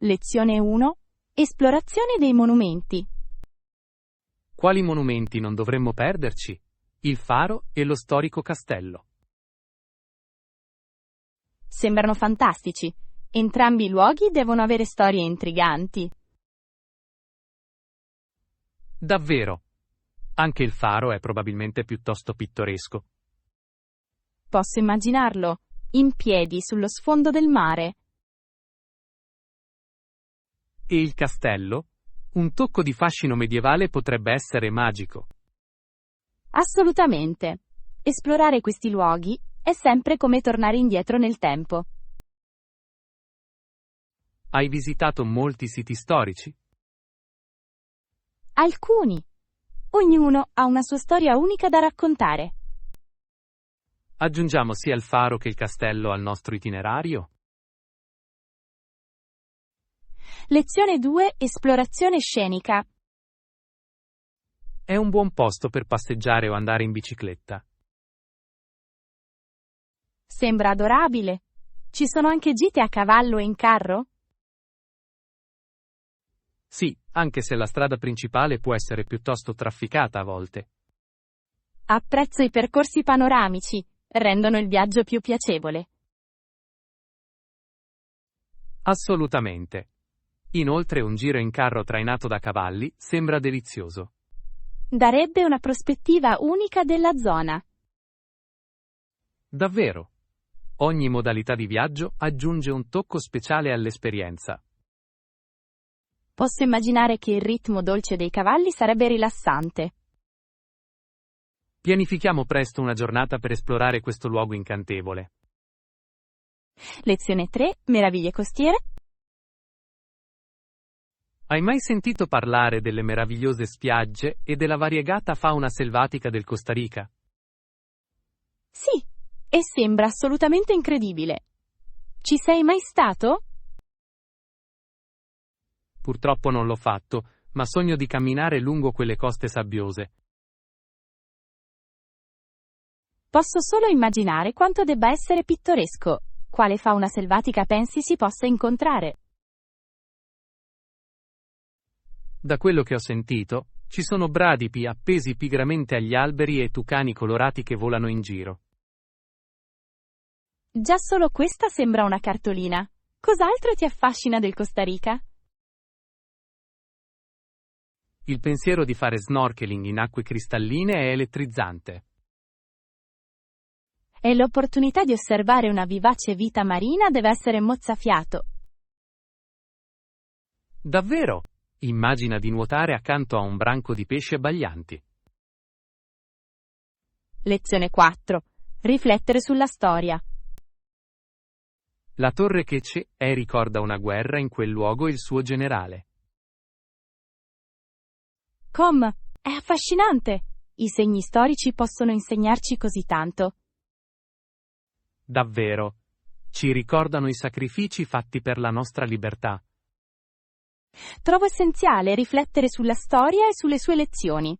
Lezione 1. Esplorazione dei monumenti. Quali monumenti non dovremmo perderci? Il faro e lo storico castello. Sembrano fantastici. Entrambi i luoghi devono avere storie intriganti. Davvero. Anche il faro è probabilmente piuttosto pittoresco. Posso immaginarlo, in piedi sullo sfondo del mare. E il castello? Un tocco di fascino medievale potrebbe essere magico. Assolutamente. Esplorare questi luoghi è sempre come tornare indietro nel tempo. Hai visitato molti siti storici? Alcuni. Ognuno ha una sua storia unica da raccontare. Aggiungiamo sia il faro che il castello al nostro itinerario? Lezione 2. Esplorazione scenica. È un buon posto per passeggiare o andare in bicicletta. Sembra adorabile. Ci sono anche gite a cavallo e in carro? Sì, anche se la strada principale può essere piuttosto trafficata a volte. Apprezzo i percorsi panoramici. Rendono il viaggio più piacevole. Assolutamente. Inoltre un giro in carro trainato da cavalli sembra delizioso. Darebbe una prospettiva unica della zona. Davvero. Ogni modalità di viaggio aggiunge un tocco speciale all'esperienza. Posso immaginare che il ritmo dolce dei cavalli sarebbe rilassante. Pianifichiamo presto una giornata per esplorare questo luogo incantevole. Lezione 3. Meraviglie costiere. Hai mai sentito parlare delle meravigliose spiagge e della variegata fauna selvatica del Costa Rica? Sì, e sembra assolutamente incredibile. Ci sei mai stato? Purtroppo non l'ho fatto, ma sogno di camminare lungo quelle coste sabbiose. Posso solo immaginare quanto debba essere pittoresco. Quale fauna selvatica pensi si possa incontrare? Da quello che ho sentito, ci sono bradipi appesi pigramente agli alberi e tucani colorati che volano in giro. Già solo questa sembra una cartolina. Cos'altro ti affascina del Costa Rica? Il pensiero di fare snorkeling in acque cristalline è elettrizzante. E l'opportunità di osservare una vivace vita marina deve essere mozzafiato. Davvero? Immagina di nuotare accanto a un branco di pesci abbaglianti. Lezione 4. Riflettere sulla storia. La torre che c'è ricorda una guerra in quel luogo e il suo generale. È affascinante. I segni storici possono insegnarci così tanto. Davvero. Ci ricordano i sacrifici fatti per la nostra libertà. Trovo essenziale riflettere sulla storia e sulle sue lezioni.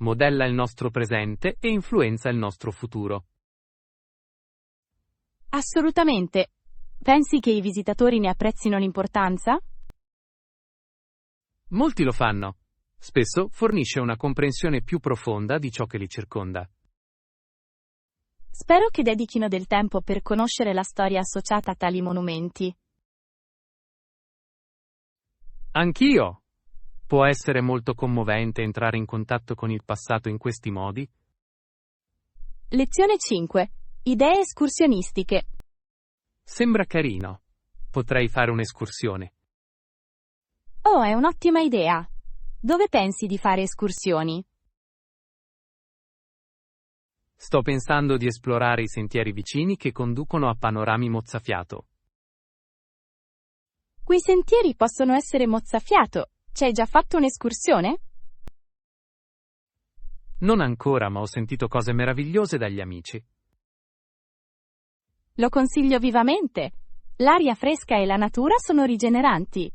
Modella il nostro presente e influenza il nostro futuro. Assolutamente. Pensi che i visitatori ne apprezzino l'importanza? Molti lo fanno. Spesso fornisce una comprensione più profonda di ciò che li circonda. Spero che dedichino del tempo per conoscere la storia associata a tali monumenti. Anch'io. Può essere molto commovente entrare in contatto con il passato in questi modi. Lezione 5. Idee escursionistiche. Sembra carino. Potrei fare un'escursione. Oh, è un'ottima idea. Dove pensi di fare escursioni? Sto pensando di esplorare i sentieri vicini che conducono a panorami mozzafiato. Quei sentieri possono essere mozzafiato. Ci hai già fatto un'escursione? Non ancora, ma ho sentito cose meravigliose dagli amici. Lo consiglio vivamente. L'aria fresca e la natura sono rigeneranti.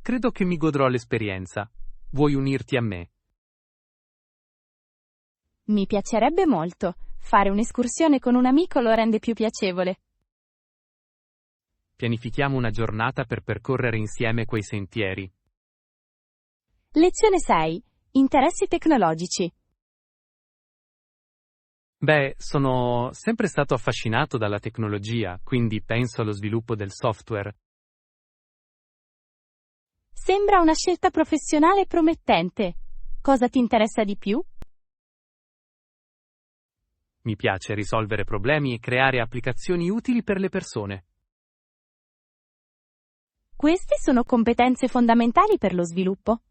Credo che mi godrò l'esperienza. Vuoi unirti a me? Mi piacerebbe molto. Fare un'escursione con un amico lo rende più piacevole. Pianifichiamo una giornata per percorrere insieme quei sentieri. Lezione 6. Interessi tecnologici. Beh, sono sempre stato affascinato dalla tecnologia, quindi penso allo sviluppo del software. Sembra una scelta professionale promettente. Cosa ti interessa di più? Mi piace risolvere problemi e creare applicazioni utili per le persone. Queste sono competenze fondamentali per lo sviluppo.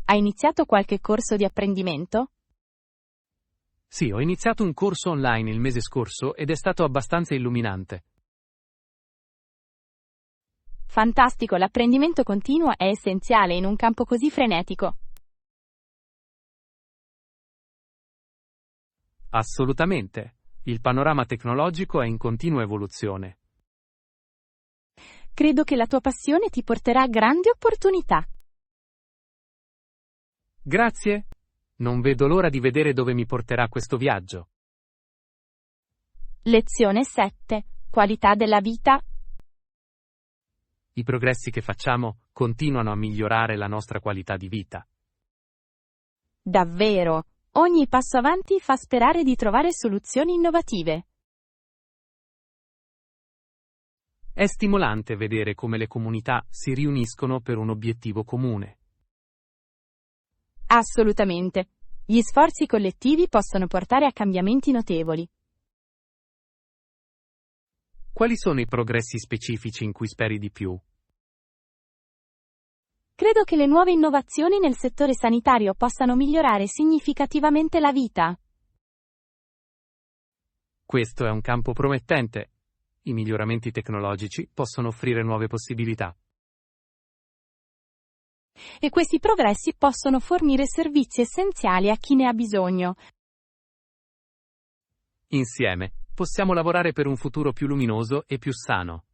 Hai iniziato qualche corso di apprendimento? Sì, ho iniziato un corso online il mese scorso ed è stato abbastanza illuminante. Fantastico, l'apprendimento continuo è essenziale in un campo così frenetico. Assolutamente. Il panorama tecnologico è in continua evoluzione. Credo che la tua passione ti porterà a grandi opportunità. Grazie. Non vedo l'ora di vedere dove mi porterà questo viaggio. Lezione 7. Qualità della vita. I progressi che facciamo continuano a migliorare la nostra qualità di vita. Davvero, ogni passo avanti fa sperare di trovare soluzioni innovative. È stimolante vedere come le comunità si riuniscono per un obiettivo comune. Assolutamente. Gli sforzi collettivi possono portare a cambiamenti notevoli. Quali sono i progressi specifici in cui speri di più? Credo che le nuove innovazioni nel settore sanitario possano migliorare significativamente la vita. Questo è un campo promettente. I miglioramenti tecnologici possono offrire nuove possibilità. E questi progressi possono fornire servizi essenziali a chi ne ha bisogno. Insieme, possiamo lavorare per un futuro più luminoso e più sano.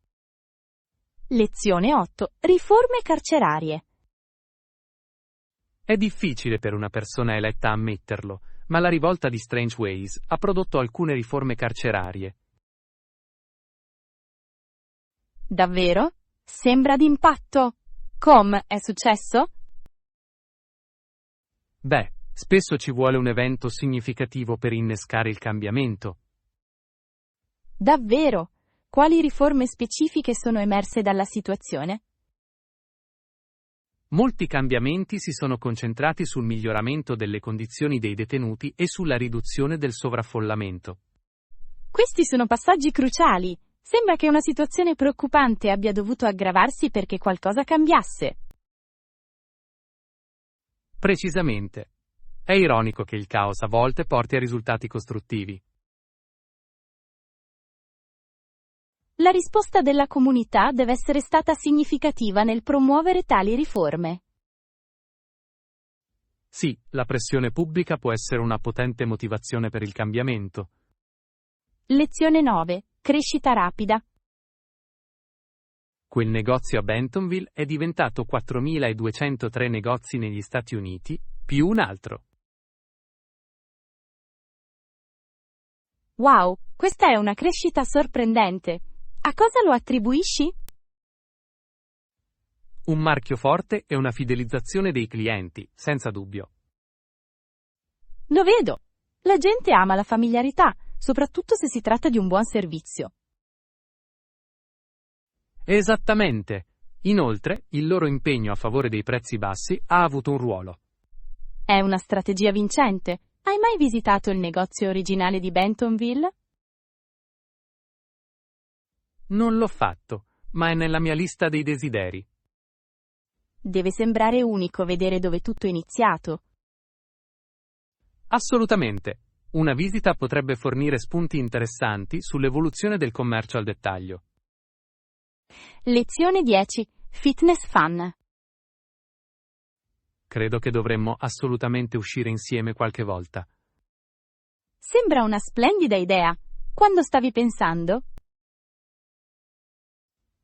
Lezione 8. Riforme carcerarie. È difficile per una persona eletta ammetterlo, ma la rivolta di Strange Ways ha prodotto alcune riforme carcerarie. Davvero? Sembra d'impatto. Com, è successo? Beh, spesso ci vuole un evento significativo per innescare il cambiamento. Davvero? Quali riforme specifiche sono emerse dalla situazione? Molti cambiamenti si sono concentrati sul miglioramento delle condizioni dei detenuti e sulla riduzione del sovraffollamento. Questi sono passaggi cruciali. Sembra che una situazione preoccupante abbia dovuto aggravarsi perché qualcosa cambiasse. Precisamente. È ironico che il caos a volte porti a risultati costruttivi. La risposta della comunità deve essere stata significativa nel promuovere tali riforme. Sì, la pressione pubblica può essere una potente motivazione per il cambiamento. Lezione 9. Crescita rapida. Quel negozio a Bentonville è diventato 4.203 negozi negli Stati Uniti, più un altro. Wow, questa è una crescita sorprendente. A cosa lo attribuisci? Un marchio forte e una fidelizzazione dei clienti, senza dubbio. Lo vedo. La gente ama la familiarità, soprattutto se si tratta di un buon servizio. Esattamente. Inoltre, il loro impegno a favore dei prezzi bassi ha avuto un ruolo. È una strategia vincente. Hai mai visitato il negozio originale di Bentonville? Non l'ho fatto, ma è nella mia lista dei desideri. Deve sembrare unico vedere dove tutto è iniziato. Assolutamente. Una visita potrebbe fornire spunti interessanti sull'evoluzione del commercio al dettaglio. Lezione 10. Fitness fun. Credo che dovremmo assolutamente uscire insieme qualche volta. Sembra una splendida idea. Quando stavi pensando?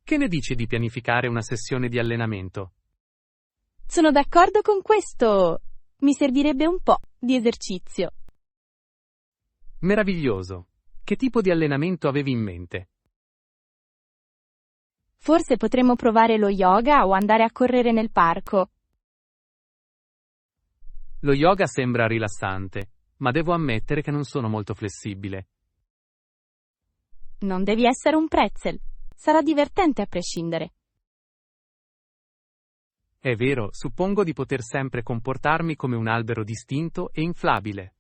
Che ne dici di pianificare una sessione di allenamento? Sono d'accordo con questo. Mi servirebbe un po' di esercizio. Meraviglioso! Che tipo di allenamento avevi in mente? Forse potremmo provare lo yoga o andare a correre nel parco. Lo yoga sembra rilassante, ma devo ammettere che non sono molto flessibile. Non devi essere un pretzel. Sarà divertente a prescindere. È vero, suppongo di poter sempre comportarmi come un albero distinto e inflabile.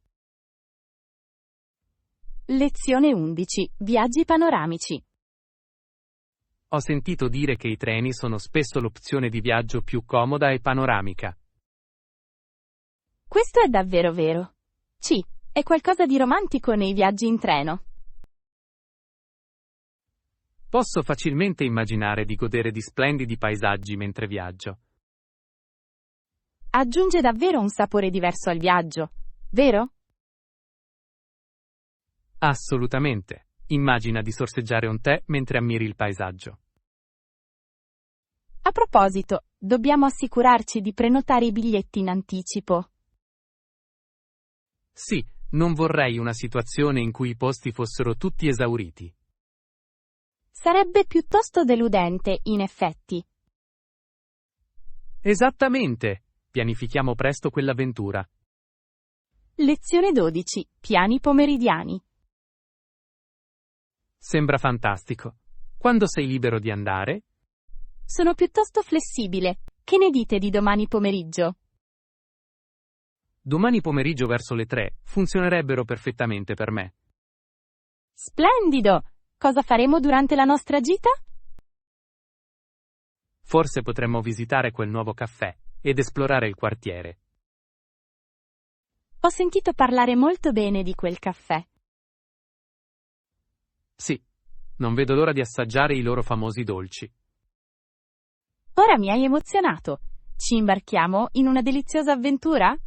Lezione 11. Viaggi panoramici. Ho sentito dire che i treni sono spesso l'opzione di viaggio più comoda e panoramica. Questo è davvero vero. Sì, è qualcosa di romantico nei viaggi in treno. Posso facilmente immaginare di godere di splendidi paesaggi mentre viaggio. Aggiunge davvero un sapore diverso al viaggio, vero? Assolutamente. Immagina di sorseggiare un tè mentre ammiri il paesaggio. A proposito, dobbiamo assicurarci di prenotare i biglietti in anticipo. Sì, non vorrei una situazione in cui i posti fossero tutti esauriti. Sarebbe piuttosto deludente, in effetti. Esattamente! Pianifichiamo presto quell'avventura. Lezione 12. Piani pomeridiani. Sembra fantastico. Quando sei libero di andare? Sono piuttosto flessibile. Che ne dite di domani pomeriggio? Domani pomeriggio verso le 3 funzionerebbero perfettamente per me. Splendido! Cosa faremo durante la nostra gita? Forse potremmo visitare quel nuovo caffè ed esplorare il quartiere. Ho sentito parlare molto bene di quel caffè. Sì, non vedo l'ora di assaggiare i loro famosi dolci. Ora mi hai emozionato. Ci imbarchiamo in una deliziosa avventura?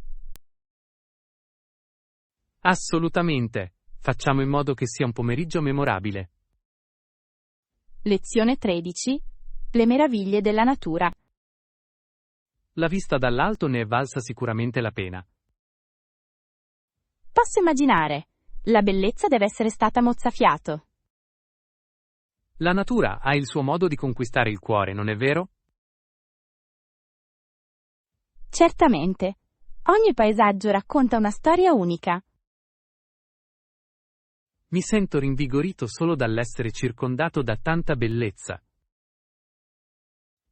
Assolutamente. Facciamo in modo che sia un pomeriggio memorabile. Lezione 13. Le meraviglie della natura. La vista dall'alto ne è valsa sicuramente la pena. Posso immaginare. La bellezza deve essere stata mozzafiato. La natura ha il suo modo di conquistare il cuore, non è vero? Certamente. Ogni paesaggio racconta una storia unica. Mi sento rinvigorito solo dall'essere circondato da tanta bellezza.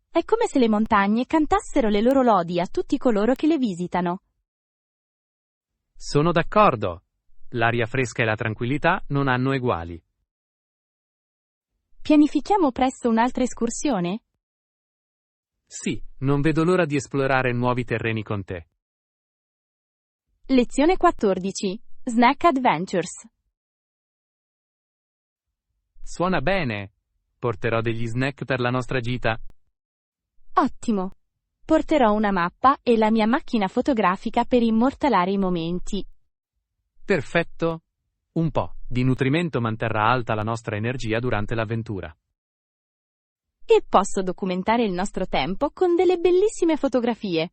È come se le montagne cantassero le loro lodi a tutti coloro che le visitano. Sono d'accordo. L'aria fresca e la tranquillità non hanno eguali. Pianifichiamo presto un'altra escursione? Sì, non vedo l'ora di esplorare nuovi terreni con te. Lezione 14. Snack Adventures. Suona bene. Porterò degli snack per la nostra gita. Ottimo. Porterò una mappa e la mia macchina fotografica per immortalare i momenti. Perfetto. Un po' di nutrimento manterrà alta la nostra energia durante l'avventura. E posso documentare il nostro tempo con delle bellissime fotografie.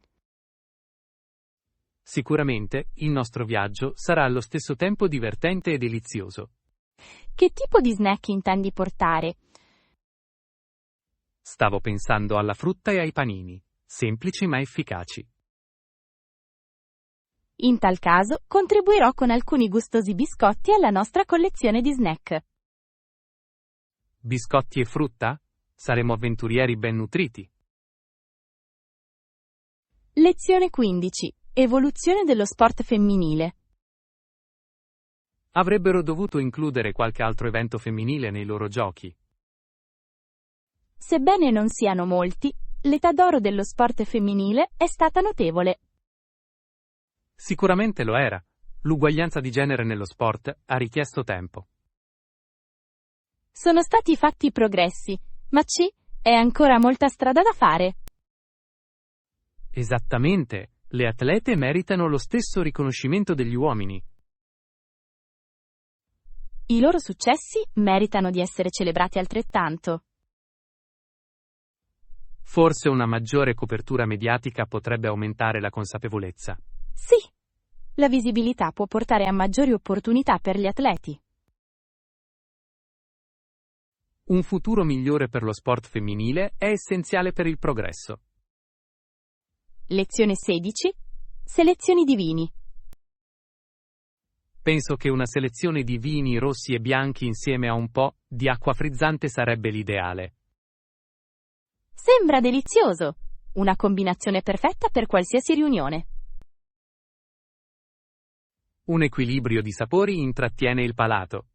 Sicuramente, il nostro viaggio sarà allo stesso tempo divertente e delizioso. Che tipo di snack intendi portare? Stavo pensando alla frutta e ai panini, semplici ma efficaci. In tal caso, contribuirò con alcuni gustosi biscotti alla nostra collezione di snack. Biscotti e frutta? Saremo avventurieri ben nutriti. Lezione 15. Evoluzione dello sport femminile. Avrebbero dovuto includere qualche altro evento femminile nei loro giochi. Sebbene non siano molti, l'età d'oro dello sport femminile è stata notevole. Sicuramente lo era. L'uguaglianza di genere nello sport ha richiesto tempo. Sono stati fatti progressi, ma è ancora molta strada da fare. Esattamente. Le atlete meritano lo stesso riconoscimento degli uomini. I loro successi meritano di essere celebrati altrettanto. Forse una maggiore copertura mediatica potrebbe aumentare la consapevolezza. Sì, La visibilità può portare a maggiori opportunità per gli atleti. Un futuro migliore per lo sport femminile è essenziale per il progresso. Lezione 16. Selezioni di vini. Penso che una selezione di vini rossi e bianchi insieme a un po' di acqua frizzante sarebbe l'ideale. Sembra delizioso! Una combinazione perfetta per qualsiasi riunione. Un equilibrio di sapori intrattiene il palato.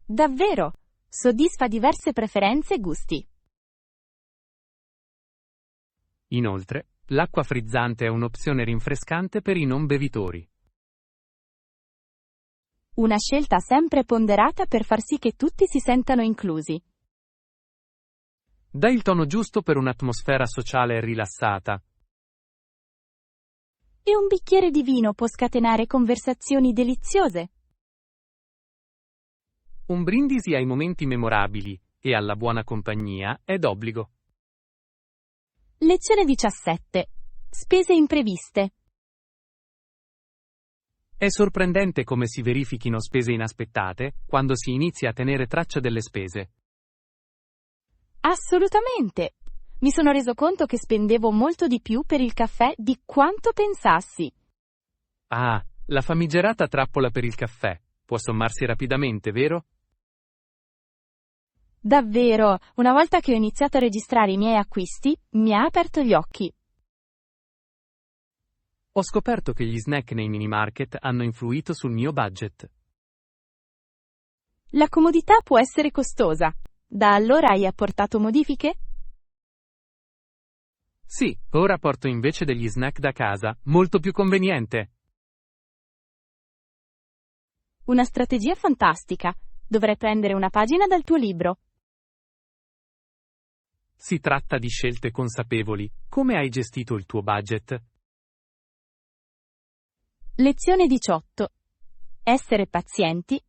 Davvero! Soddisfa diverse preferenze e gusti. Inoltre, l'acqua frizzante è un'opzione rinfrescante per i non bevitori. Una scelta sempre ponderata per far sì che tutti si sentano inclusi. Dà il tono giusto per un'atmosfera sociale rilassata. E un bicchiere di vino può scatenare conversazioni deliziose. Un brindisi ai momenti memorabili e alla buona compagnia è d'obbligo. Lezione 17. Spese impreviste. È sorprendente come si verifichino spese inaspettate quando si inizia a tenere traccia delle spese. Assolutamente! Mi sono reso conto che spendevo molto di più per il caffè di quanto pensassi. Ah, la famigerata trappola per il caffè. Può sommarsi rapidamente, vero? Davvero, una volta che ho iniziato a registrare i miei acquisti, mi ha aperto gli occhi. Ho scoperto che gli snack nei mini market hanno influito sul mio budget. La comodità può essere costosa. Da allora hai apportato modifiche? Sì, ora porto invece degli snack da casa, molto più conveniente. Una strategia fantastica. Dovrei prendere una pagina dal tuo libro. Si tratta di scelte consapevoli. Come hai gestito il tuo budget? Lezione 18. Essere pazienti.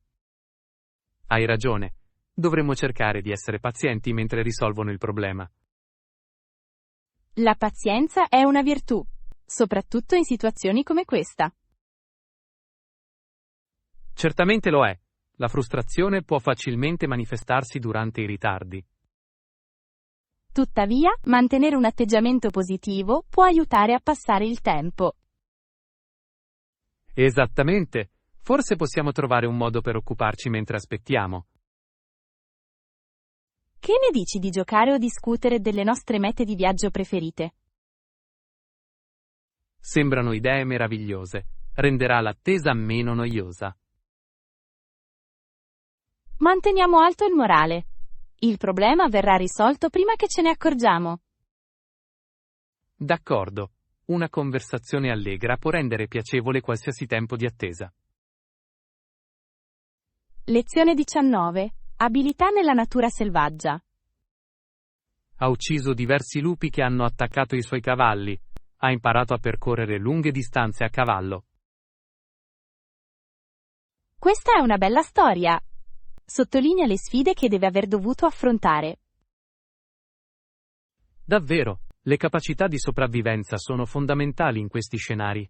Hai ragione. Dovremmo cercare di essere pazienti mentre risolvono il problema. La pazienza è una virtù, soprattutto in situazioni come questa. Certamente lo è. La frustrazione può facilmente manifestarsi durante i ritardi. Tuttavia, mantenere un atteggiamento positivo può aiutare a passare il tempo. Esattamente. Forse possiamo trovare un modo per occuparci mentre aspettiamo. Che ne dici di giocare o discutere delle nostre mete di viaggio preferite? Sembrano idee meravigliose. Renderà l'attesa meno noiosa. Manteniamo alto il morale. Il problema verrà risolto prima che ce ne accorgiamo. D'accordo. Una conversazione allegra può rendere piacevole qualsiasi tempo di attesa. Lezione 19. Abilità nella natura selvaggia. Ha ucciso diversi lupi che hanno attaccato i suoi cavalli. Ha imparato a percorrere lunghe distanze a cavallo. Questa è una bella storia. Sottolinea le sfide che deve aver dovuto affrontare. Davvero, le capacità di sopravvivenza sono fondamentali in questi scenari.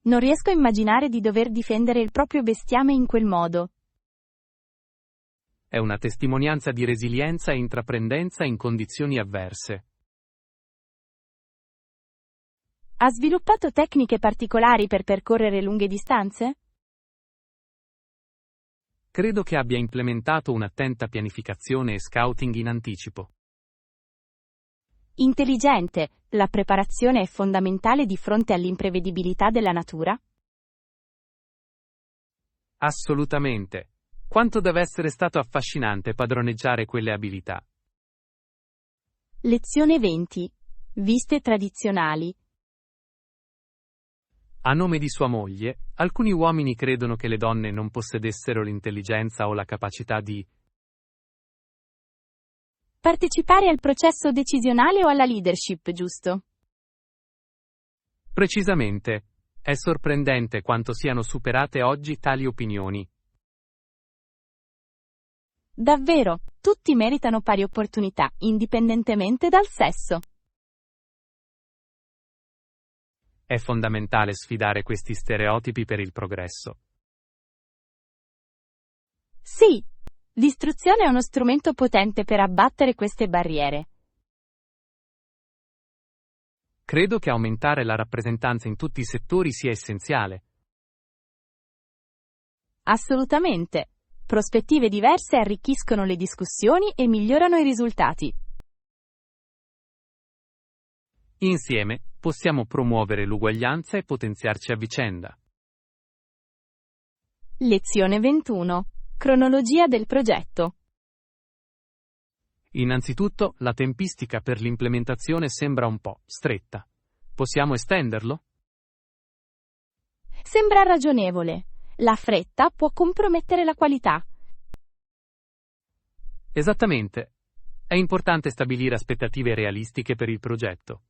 Non riesco a immaginare di dover difendere il proprio bestiame in quel modo. È una testimonianza di resilienza e intraprendenza in condizioni avverse. Ha sviluppato tecniche particolari per percorrere lunghe distanze? Credo che abbia implementato un'attenta pianificazione e scouting in anticipo. Intelligente, la preparazione è fondamentale di fronte all'imprevedibilità della natura? Assolutamente. Quanto deve essere stato affascinante padroneggiare quelle abilità. Lezione 20. Viste tradizionali. A nome di sua moglie, alcuni uomini credono che le donne non possedessero l'intelligenza o la capacità di Partecipare al processo decisionale o alla leadership, giusto? Precisamente. È sorprendente quanto siano superate oggi tali opinioni. Davvero, tutti meritano pari opportunità, indipendentemente dal sesso. È fondamentale sfidare questi stereotipi per il progresso. Sì, l'istruzione è uno strumento potente per abbattere queste barriere. Credo che aumentare la rappresentanza in tutti i settori sia essenziale. Assolutamente. Prospettive diverse arricchiscono le discussioni e migliorano i risultati. Insieme possiamo promuovere l'uguaglianza e potenziarci a vicenda. Lezione 21. Cronologia del progetto. Innanzitutto, la tempistica per l'implementazione sembra un po' stretta. Possiamo estenderlo? Sembra ragionevole. La fretta può compromettere la qualità. Esattamente. È importante stabilire aspettative realistiche per il progetto.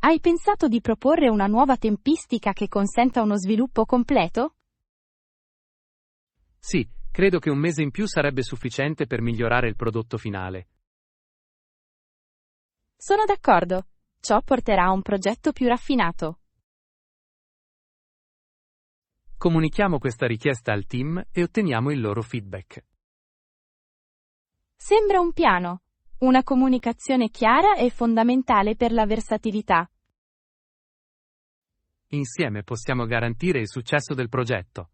Hai pensato di proporre una nuova tempistica che consenta uno sviluppo completo? Sì, credo che un mese in più sarebbe sufficiente per migliorare il prodotto finale. Sono d'accordo. Ciò porterà a un progetto più raffinato. Comunichiamo questa richiesta al team e otteniamo il loro feedback. Sembra un piano. Una comunicazione chiara è fondamentale per la versatilità. Insieme possiamo garantire il successo del progetto.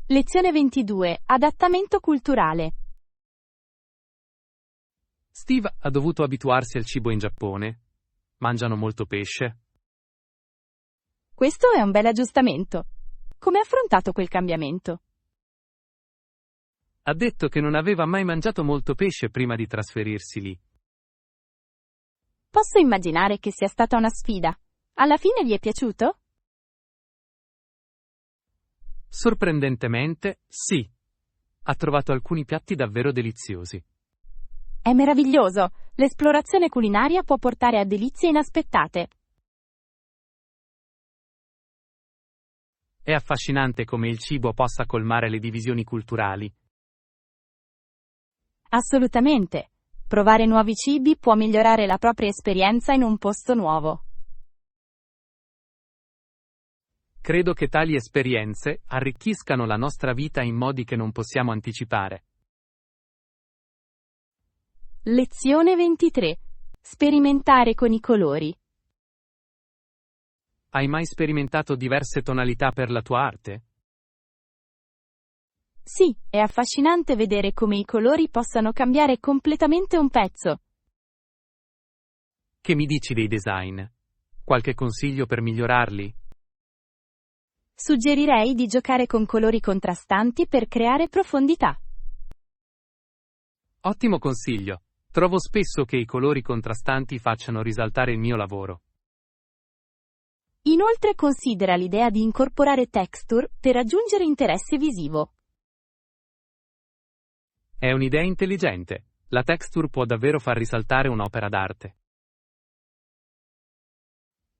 Lezione 22. Adattamento culturale. Steve ha dovuto abituarsi al cibo in Giappone. Mangiano molto pesce. Questo è un bel aggiustamento. Come ha affrontato quel cambiamento? Ha detto che non aveva mai mangiato molto pesce prima di trasferirsi lì. Posso immaginare che sia stata una sfida. Alla fine gli è piaciuto? Sorprendentemente, sì. Ha trovato alcuni piatti davvero deliziosi. È meraviglioso. L'esplorazione culinaria può portare a delizie inaspettate. È affascinante come il cibo possa colmare le divisioni culturali. Assolutamente. Provare nuovi cibi può migliorare la propria esperienza in un posto nuovo. Credo che tali esperienze arricchiscano la nostra vita in modi che non possiamo anticipare. Lezione 23. Sperimentare con i colori. Hai mai sperimentato diverse tonalità per la tua arte? Sì, è affascinante vedere come i colori possano cambiare completamente un pezzo. Che mi dici dei design? Qualche consiglio per migliorarli? Suggerirei di giocare con colori contrastanti per creare profondità. Ottimo consiglio. Trovo spesso che i colori contrastanti facciano risaltare il mio lavoro. Inoltre considera l'idea di incorporare texture per aggiungere interesse visivo. È un'idea intelligente. La texture può davvero far risaltare un'opera d'arte.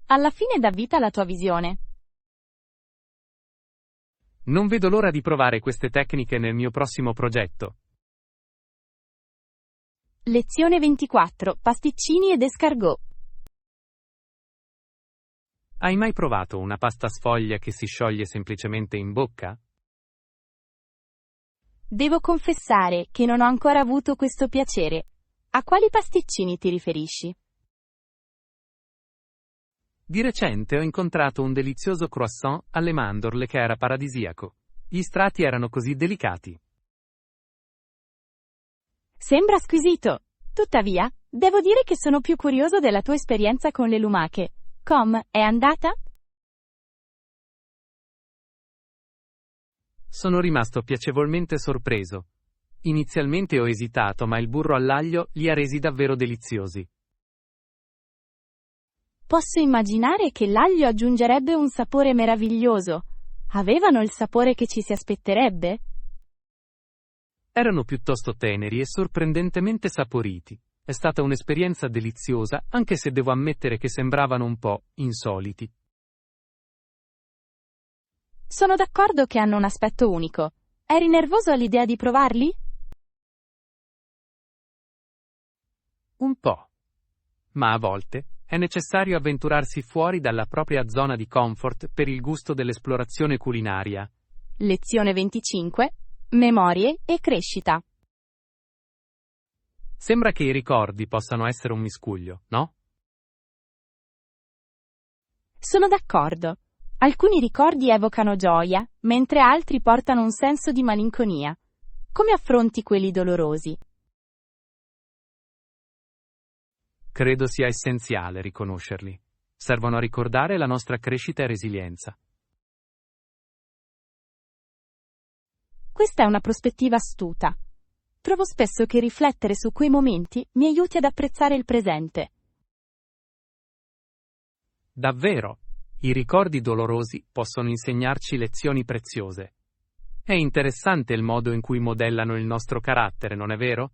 Alla fine dà vita alla tua visione. Non vedo l'ora di provare queste tecniche nel mio prossimo progetto. Lezione 24. Pasticcini ed escargot. Hai mai provato una pasta sfoglia che si scioglie semplicemente in bocca? Devo confessare che non ho ancora avuto questo piacere. A quali pasticcini ti riferisci? Di recente ho incontrato un delizioso croissant alle mandorle che era paradisiaco. Gli strati erano così delicati. Sembra squisito. Tuttavia, devo dire che sono più curioso della tua esperienza con le lumache. È andata? Sono rimasto piacevolmente sorpreso. Inizialmente ho esitato, ma il burro all'aglio li ha resi davvero deliziosi. Posso immaginare che l'aglio aggiungerebbe un sapore meraviglioso. Avevano il sapore che ci si aspetterebbe? Erano piuttosto teneri e sorprendentemente saporiti. È stata un'esperienza deliziosa, anche se devo ammettere che sembravano un po' insoliti. Sono d'accordo che hanno un aspetto unico. Eri nervoso all'idea di provarli? Un po'. ma a volte è necessario avventurarsi fuori dalla propria zona di comfort per il gusto dell'esplorazione culinaria. Lezione 25. Memorie e crescita. Sembra che i ricordi possano essere un miscuglio, no? Sono d'accordo. Alcuni ricordi evocano gioia, mentre altri portano un senso di malinconia. Come affronti quelli dolorosi? Credo sia essenziale riconoscerli. Servono a ricordare la nostra crescita e resilienza. Questa è una prospettiva astuta. Trovo spesso che riflettere su quei momenti mi aiuti ad apprezzare il presente. Davvero, i ricordi dolorosi possono insegnarci lezioni preziose. È interessante il modo in cui modellano il nostro carattere, non è vero?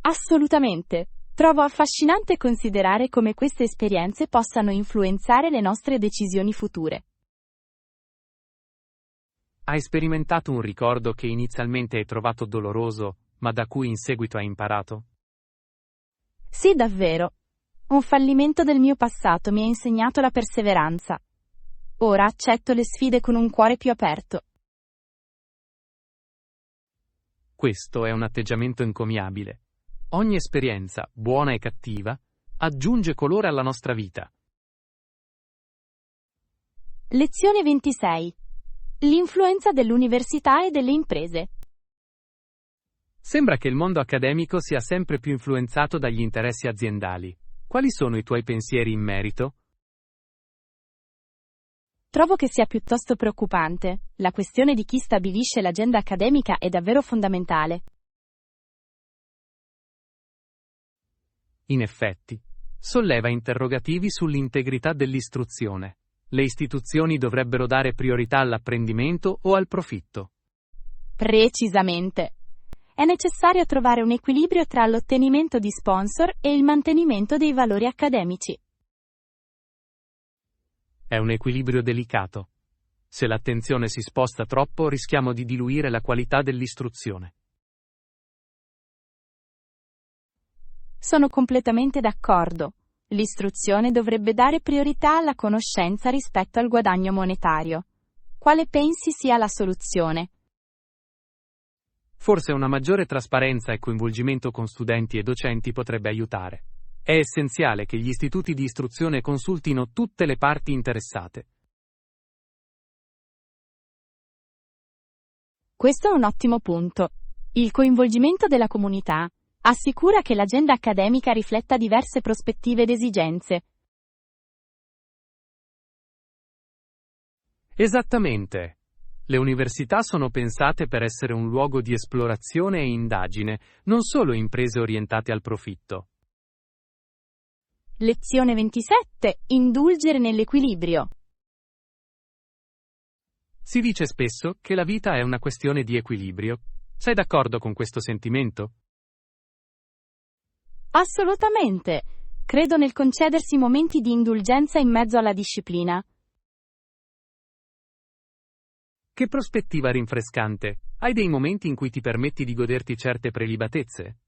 Assolutamente. Trovo affascinante considerare come queste esperienze possano influenzare le nostre decisioni future. Hai sperimentato un ricordo che inizialmente hai trovato doloroso, ma da cui in seguito hai imparato? Sì, davvero. Un fallimento del mio passato mi ha insegnato la perseveranza. Ora accetto le sfide con un cuore più aperto. Questo è un atteggiamento encomiabile. Ogni esperienza, buona e cattiva, aggiunge colore alla nostra vita. Lezione 26. L'influenza dell'università e delle imprese. Sembra che il mondo accademico sia sempre più influenzato dagli interessi aziendali. Quali sono i tuoi pensieri in merito? Trovo che sia piuttosto preoccupante. La questione di chi stabilisce l'agenda accademica è davvero fondamentale. In effetti, solleva interrogativi sull'integrità dell'istruzione. Le istituzioni dovrebbero dare priorità all'apprendimento o al profitto? Precisamente. È necessario trovare un equilibrio tra l'ottenimento di sponsor e il mantenimento dei valori accademici. È un equilibrio delicato. Se l'attenzione si sposta troppo, rischiamo di diluire la qualità dell'istruzione. Sono completamente d'accordo. L'istruzione dovrebbe dare priorità alla conoscenza rispetto al guadagno monetario. Quale pensi sia la soluzione? Forse una maggiore trasparenza e coinvolgimento con studenti e docenti potrebbe aiutare. È essenziale che gli istituti di istruzione consultino tutte le parti interessate. Questo è un ottimo punto. Il coinvolgimento della comunità assicura che l'agenda accademica rifletta diverse prospettive ed esigenze. Esattamente. Le università sono pensate per essere un luogo di esplorazione e indagine, non solo imprese orientate al profitto. Lezione 27. Indulgere nell'equilibrio. Si dice spesso che la vita è una questione di equilibrio. Sei d'accordo con questo sentimento? Assolutamente. Credo nel concedersi momenti di indulgenza in mezzo alla disciplina. Che prospettiva rinfrescante! Hai dei momenti in cui ti permetti di goderti certe prelibatezze?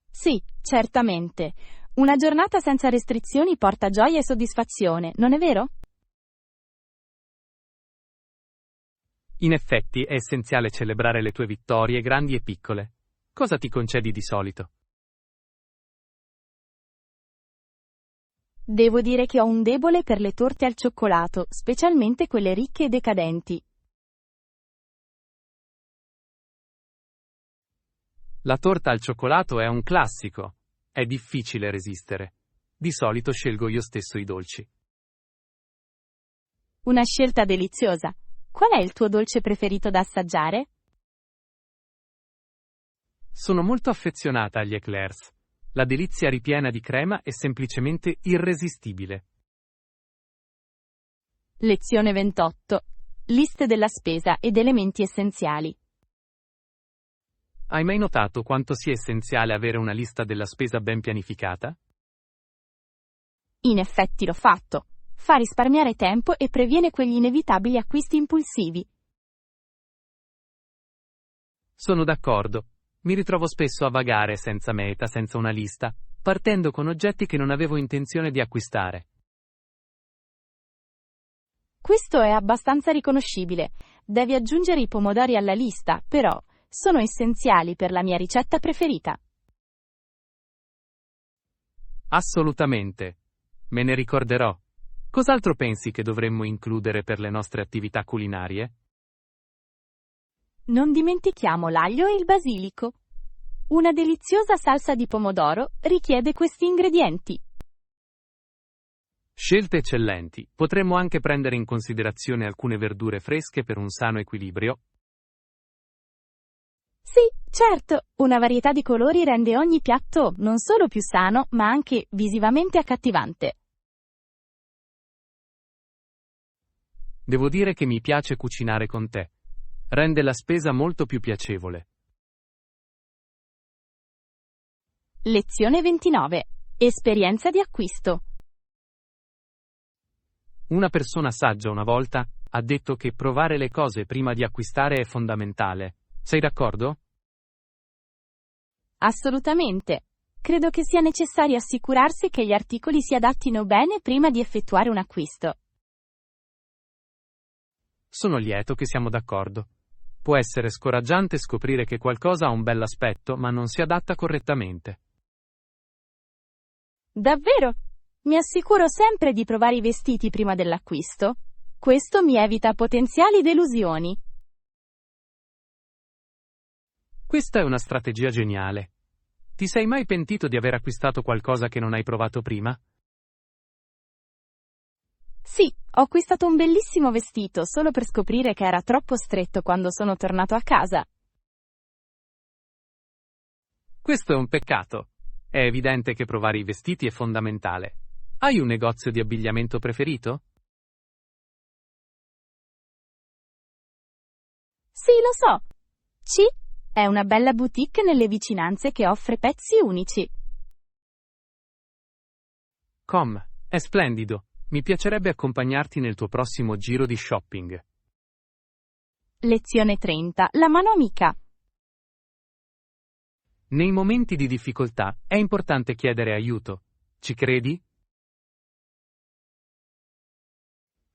Sì, certamente. Una giornata senza restrizioni porta gioia e soddisfazione, non è vero? In effetti è essenziale celebrare le tue vittorie grandi e piccole. Cosa ti concedi di solito? Devo dire che ho un debole per le torte al cioccolato, specialmente quelle ricche e decadenti. La torta al cioccolato è un classico. È difficile resistere. Di solito scelgo io stesso i dolci. Una scelta deliziosa. Qual è il tuo dolce preferito da assaggiare? Sono molto affezionata agli eclairs. La delizia ripiena di crema è semplicemente irresistibile. Lezione 28. Liste della spesa ed elementi essenziali. Hai mai notato quanto sia essenziale avere una lista della spesa ben pianificata? In effetti l'ho fatto. Fa risparmiare tempo e previene quegli inevitabili acquisti impulsivi. Sono d'accordo. Mi ritrovo spesso a vagare senza meta, senza una lista, partendo con oggetti che non avevo intenzione di acquistare. Questo è abbastanza riconoscibile. Devi aggiungere i pomodori alla lista, però sono essenziali per la mia ricetta preferita. Assolutamente. Me ne ricorderò. Cos'altro pensi che dovremmo includere per le nostre attività culinarie? Non dimentichiamo l'aglio e il basilico. Una deliziosa salsa di pomodoro richiede questi ingredienti. Scelte eccellenti. Potremmo anche prendere in considerazione alcune verdure fresche per un sano equilibrio. Sì, certo, una varietà di colori rende ogni piatto non solo più sano, ma anche visivamente accattivante. Devo dire che mi piace cucinare con te. Rende la spesa molto più piacevole. Lezione 29. Esperienza di acquisto. Una persona saggia una volta ha detto che provare le cose prima di acquistare è fondamentale. Sei d'accordo? Assolutamente. Credo che sia necessario assicurarsi che gli articoli si adattino bene prima di effettuare un acquisto. Sono lieto che siamo d'accordo. Può essere scoraggiante scoprire che qualcosa ha un bell'aspetto, ma non si adatta correttamente. Davvero? Mi assicuro sempre di provare i vestiti prima dell'acquisto. Questo mi evita potenziali delusioni. Questa è una strategia geniale. Ti sei mai pentito di aver acquistato qualcosa che non hai provato prima? Sì, ho acquistato un bellissimo vestito solo per scoprire che era troppo stretto quando sono tornato a casa. Questo è un peccato. È evidente che provare i vestiti è fondamentale. Hai un negozio di abbigliamento preferito? Sì, lo so. È una bella boutique nelle vicinanze che offre pezzi unici. È splendido. Mi piacerebbe accompagnarti nel tuo prossimo giro di shopping. Lezione 30. La mano amica. Nei momenti di difficoltà è importante chiedere aiuto. Ci credi?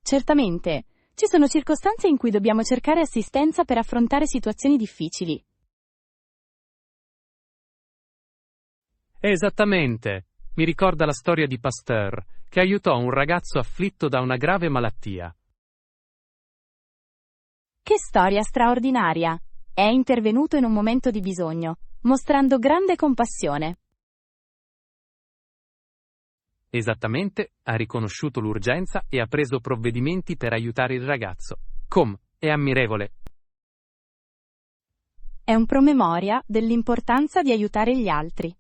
Certamente. Ci sono circostanze in cui dobbiamo cercare assistenza per affrontare situazioni difficili. Esattamente. Mi ricorda la storia di Pasteur, che aiutò un ragazzo afflitto da una grave malattia. Che storia straordinaria! È intervenuto in un momento di bisogno, mostrando grande compassione. Esattamente, ha riconosciuto l'urgenza e ha preso provvedimenti per aiutare il ragazzo. È ammirevole. È un promemoria dell'importanza di aiutare gli altri.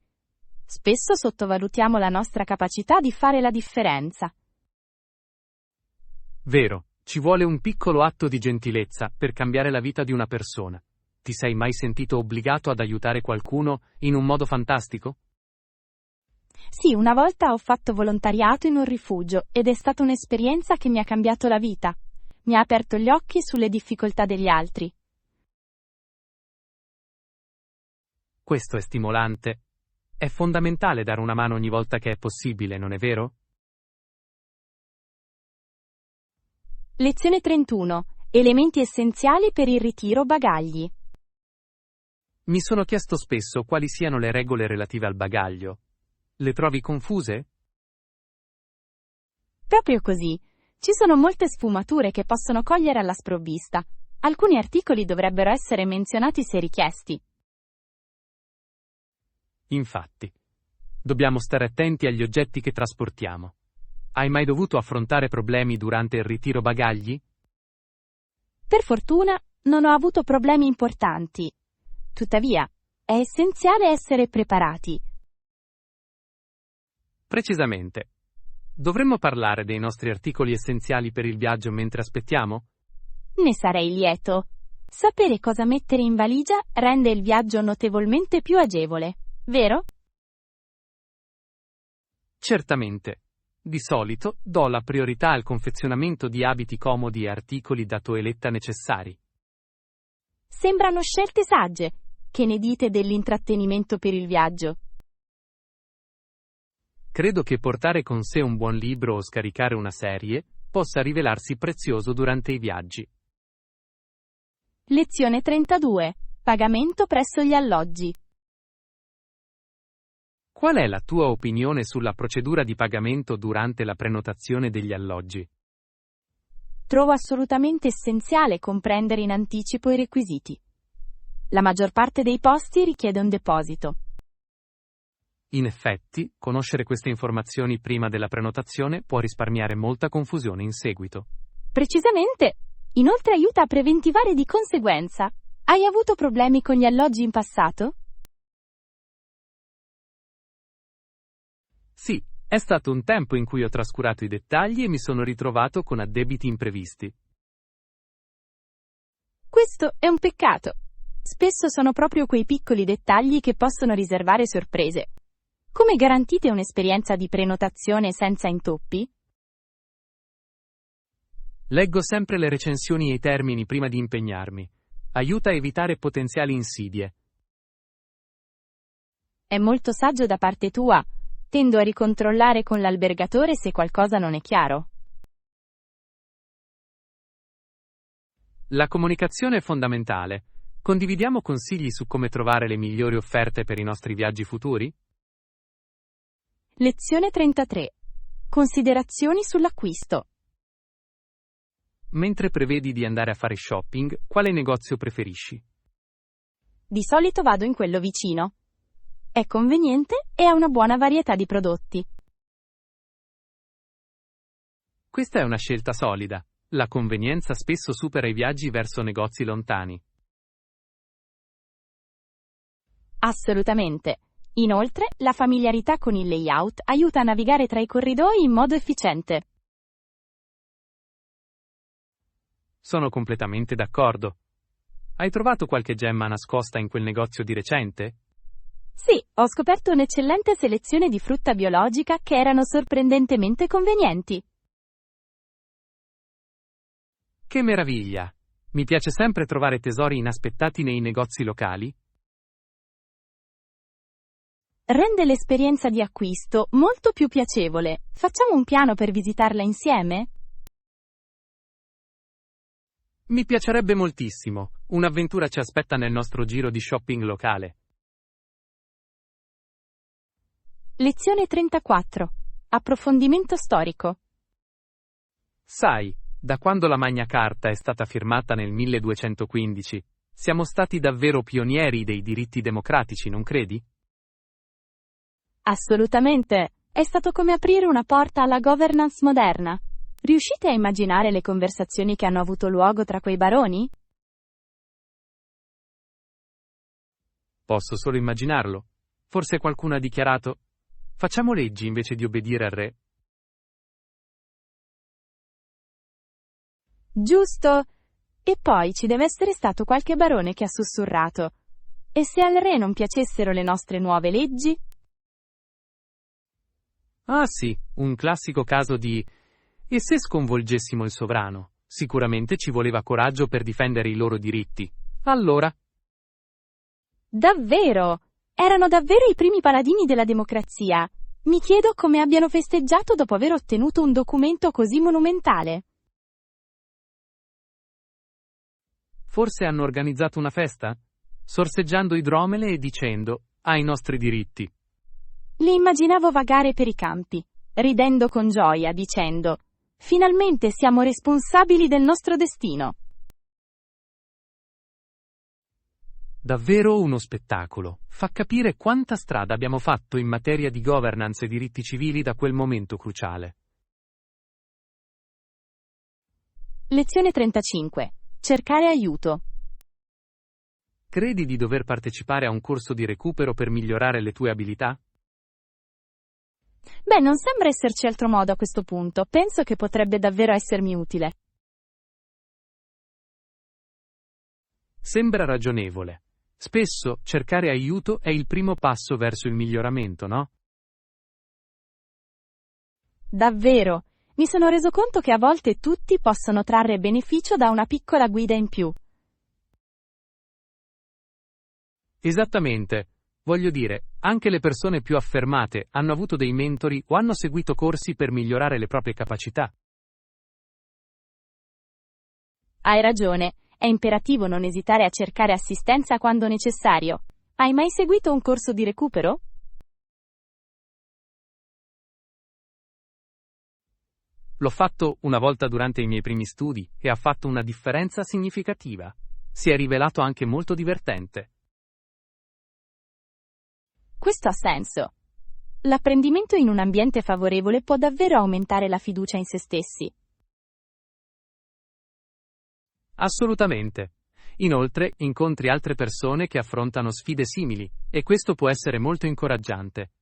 Spesso sottovalutiamo la nostra capacità di fare la differenza. Vero, ci vuole un piccolo atto di gentilezza per cambiare la vita di una persona. Ti sei mai sentito obbligato ad aiutare qualcuno in un modo fantastico? Sì, una volta ho fatto volontariato in un rifugio ed è stata un'esperienza che mi ha cambiato la vita. Mi ha aperto gli occhi sulle difficoltà degli altri. Questo è stimolante. È fondamentale dare una mano ogni volta che è possibile, non è vero? Lezione 31. Elementi essenziali per il ritiro bagagli. Mi sono chiesto spesso quali siano le regole relative al bagaglio. Le trovi confuse? Proprio così. Ci sono molte sfumature che possono cogliere alla sprovvista. Alcuni articoli dovrebbero essere menzionati se richiesti. Infatti, dobbiamo stare attenti agli oggetti che trasportiamo. Hai mai dovuto affrontare problemi durante il ritiro bagagli? Per fortuna, non ho avuto problemi importanti. Tuttavia, è essenziale essere preparati. Precisamente. Dovremmo parlare dei nostri articoli essenziali per il viaggio mentre aspettiamo? Ne sarei lieto. Sapere cosa mettere in valigia rende il viaggio notevolmente più agevole, vero? Certamente. Di solito do la priorità al confezionamento di abiti comodi e articoli da toeletta necessari. Sembrano scelte sagge. Che ne dite dell'intrattenimento per il viaggio? Credo che portare con sé un buon libro o scaricare una serie possa rivelarsi prezioso durante i viaggi. Lezione 32. Pagamento presso gli alloggi. Qual è la tua opinione sulla procedura di pagamento durante la prenotazione degli alloggi? Trovo assolutamente essenziale comprendere in anticipo i requisiti. La maggior parte dei posti richiede un deposito. In effetti, conoscere queste informazioni prima della prenotazione può risparmiare molta confusione in seguito. Precisamente. Inoltre aiuta a preventivare di conseguenza. Hai avuto problemi con gli alloggi in passato? Sì, è stato un tempo in cui ho trascurato i dettagli e mi sono ritrovato con addebiti imprevisti. Questo è un peccato. Spesso sono proprio quei piccoli dettagli che possono riservare sorprese. Come garantite un'esperienza di prenotazione senza intoppi? Leggo sempre le recensioni e i termini prima di impegnarmi. Aiuta a evitare potenziali insidie. È molto saggio da parte tua. Tendo a ricontrollare con l'albergatore se qualcosa non è chiaro. La comunicazione è fondamentale. Condividiamo consigli su come trovare le migliori offerte per i nostri viaggi futuri? Lezione 33. Considerazioni sull'acquisto. Mentre prevedi di andare a fare shopping, quale negozio preferisci? Di solito vado in quello vicino. È conveniente e ha una buona varietà di prodotti. Questa è una scelta solida. La convenienza spesso supera i viaggi verso negozi lontani. Assolutamente. Inoltre, la familiarità con il layout aiuta a navigare tra i corridoi in modo efficiente. Sono completamente d'accordo. Hai trovato qualche gemma nascosta in quel negozio di recente? Sì, ho scoperto un'eccellente selezione di frutta biologica che erano sorprendentemente convenienti. Che meraviglia! Mi piace sempre trovare tesori inaspettati nei negozi locali. Rende l'esperienza di acquisto molto più piacevole. Facciamo un piano per visitarla insieme? Mi piacerebbe moltissimo. Un'avventura ci aspetta nel nostro giro di shopping locale. Lezione 34. Approfondimento storico. Sai, da quando la Magna Carta è stata firmata nel 1215, siamo stati davvero pionieri dei diritti democratici, non credi? Assolutamente. È stato come aprire una porta alla governance moderna. Riuscite a immaginare le conversazioni che hanno avuto luogo tra quei baroni? Posso solo immaginarlo. Forse qualcuno ha dichiarato: facciamo leggi invece di obbedire al re. Giusto. E poi ci deve essere stato qualche barone che ha sussurrato: e se al re non piacessero le nostre nuove leggi? Ah sì, un classico caso di "e se sconvolgessimo il sovrano?" Sicuramente ci voleva coraggio per difendere i loro diritti. Allora, Davvero? Erano davvero i primi paladini della democrazia. Mi chiedo come abbiano festeggiato dopo aver ottenuto un documento così monumentale. forse hanno organizzato una festa? Sorseggiando idromele e dicendo: ai nostri diritti. Li immaginavo vagare per i campi, ridendo con gioia, dicendo: finalmente siamo responsabili del nostro destino. Davvero uno spettacolo. Fa capire quanta strada abbiamo fatto in materia di governance e diritti civili da quel momento cruciale. Lezione 35. Cercare aiuto. Credi di dover partecipare a un corso di recupero per migliorare le tue abilità? Beh, non sembra esserci altro modo a questo punto. Penso che potrebbe davvero essermi utile. Sembra ragionevole. Spesso cercare aiuto è il primo passo verso il miglioramento, no? Davvero. Mi sono reso conto che a volte tutti possono trarre beneficio da una piccola guida in più. Esattamente. Voglio dire, anche le persone più affermate hanno avuto dei mentori o hanno seguito corsi per migliorare le proprie capacità. Hai ragione, è imperativo non esitare a cercare assistenza quando necessario. Hai mai seguito un corso di recupero? L'ho fatto una volta durante i miei primi studi e ha fatto una differenza significativa. Si è rivelato anche molto divertente. Questo ha senso. L'apprendimento in un ambiente favorevole può davvero aumentare la fiducia in se stessi. Assolutamente. Inoltre, incontri altre persone che affrontano sfide simili, e questo può essere molto incoraggiante.